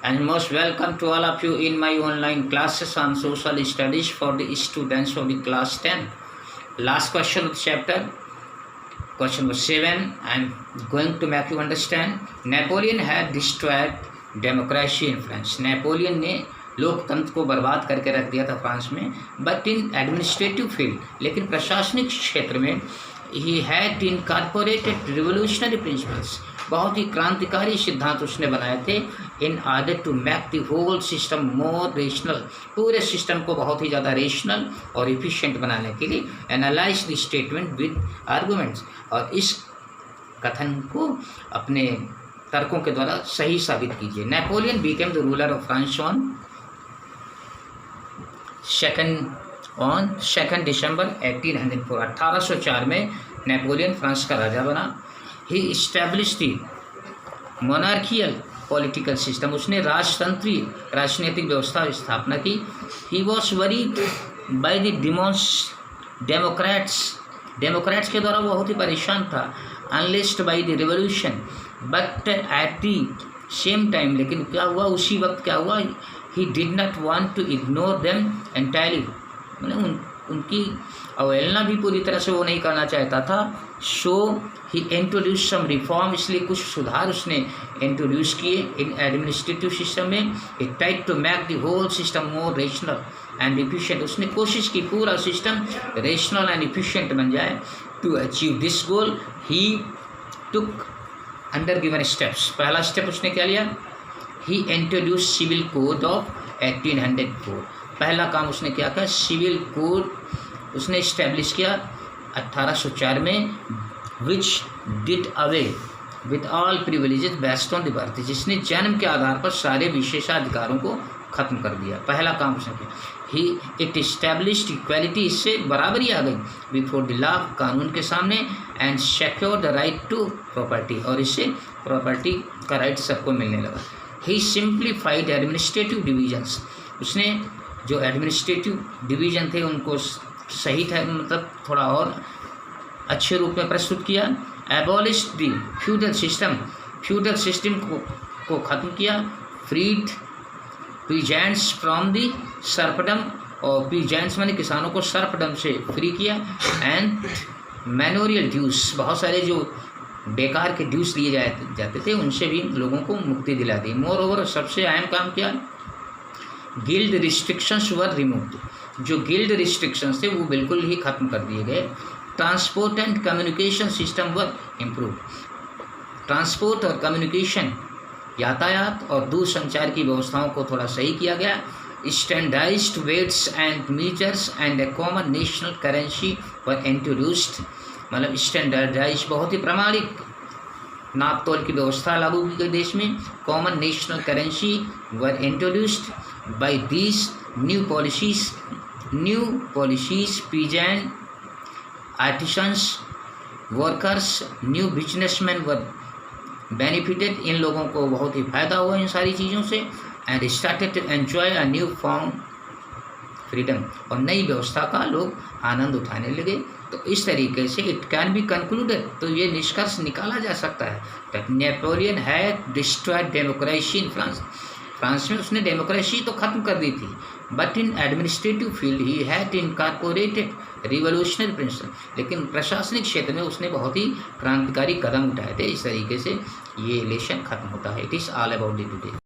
and most welcome to all of you in my online classes on social studies for the students of the class 10. Last question of the chapter, question number 7. I am going to make you understand. Napoleon had destroyed democracy in France. Napoleon ने लोकतंत्र को बर्बाद करके रख दिया था France में, but in administrative field, लेकिन प्रशासनिक क्षेत्र में he had incorporated revolutionary principles, बहुत ही क्रांतिकारी सिद्धांत उसने बनाए थे in order to make the whole system more rational, पूरे सिस्टम को बहुत ही ज़्यादा रेशनल और इफिशिएंट बनाने के लिए analyse the statement with arguments, और इस कथन को अपने तर्कों के द्वारा सही साबित कीजिए. Napoleon became the ruler of France on 2 December 1804. 1804 में नेपोलियन फ्रांस का राजा बना. He establish the monarchial political system, उसने राजतंत्रीय राजनीतिक व्यवस्था की स्थापना की. He was worried by the democrats के द्वारा बहुत ही परेशान था. Unleashed by the revolution, but at the same time, लेकिन क्या हुआ, उसी वक्त क्या हुआ, he did not want to ignore them entirely, मतलब उनकी अवहेलना भी पूरी तरह से वो नहीं करना चाहता था. सो ही इंट्रोड्यूस सम रिफॉर्म, इसलिए कुछ सुधार उसने इंट्रोड्यूस किए इन एडमिनिस्ट्रेटिव सिस्टम में. He tried to make the whole system more rational and efficient, उसने कोशिश की पूरा सिस्टम रेशनल एंड इफिशिएंट बन जाए. To achieve this goal he took under given steps, पहला स्टेप उसने क्या लिया, he introduce civil code of 1804. पहला काम उसने क्या किया, सिविल कोड उसने इस्टेब्लिश किया 1804 में, which did away with all privileges based on the birth, जिसने जन्म के आधार पर सारे विशेषाधिकारों को खत्म कर दिया. पहला काम उसने किया. ही इट इस्टेब्लिश्ड इक्वालिटी, इससे बराबरी आ गई बिफोर द लॉ, कानून के सामने, and secure the right to property, और इससे प्रॉपर्टी का राइट सबको मिलने लगा. ही सिंप्लीफाइड एडमिनिस्ट्रेटिव डिवीजन्स, उसने जो एडमिनिस्ट्रेटिव डिवीज़न थे उनको सही था, मतलब थोड़ा और अच्छे रूप में प्रस्तुत किया. एबॉलिश द फ्यूडल सिस्टम को ख़त्म किया. Freed peasants from the serfdom, और पीजेंट्स माने किसानों को सर्फडम से फ्री किया. एंड मैनोरियल ड्यूस, बहुत सारे जो बेकार के ड्यूस लिए जाते थे उनसे भी लोगों को मुक्ति दिला दी. मोर ओवर, सबसे अहम काम किया, गिल्ड रिस्ट्रिक्शंस वर रिमूव्ड, जो गिल्ड रिस्ट्रिक्शंस थे वो बिल्कुल ही ख़त्म कर दिए गए. Transport and communication system were improve, transport और कम्युनिकेशन, यातायात और दूरसंचार की व्यवस्थाओं को थोड़ा सही किया गया. Standardised weights and measures and a common national currency were introduced, मतलब स्टैंडर्डाइज, बहुत ही प्रमाणिक नाप तोल की व्यवस्था लागू की गई देश में. Common national currency were introduced by these new policies peasant artisans workers new businessman were benefited, इन लोगों को बहुत ही फायदा हुआ इन सारी चीज़ों से. And started to enjoy a new form freedom, और नई व्यवस्था का लोग आनंद उठाने लगे. तो इस तरीके से इट कैन बी कंक्लूडेड, तो ये निष्कर्ष निकाला जा सकता है that Napoleon had destroyed democracy in France, France में उसने डेमोक्रेसी तो खत्म कर दी थी, but in administrative field he had incorporated revolutionary principle, लेकिन प्रशासनिक क्षेत्र में उसने बहुत ही क्रांतिकारी कदम उठाए थे. इस तरीके से ये लेसन खत्म होता है. It is all about the today.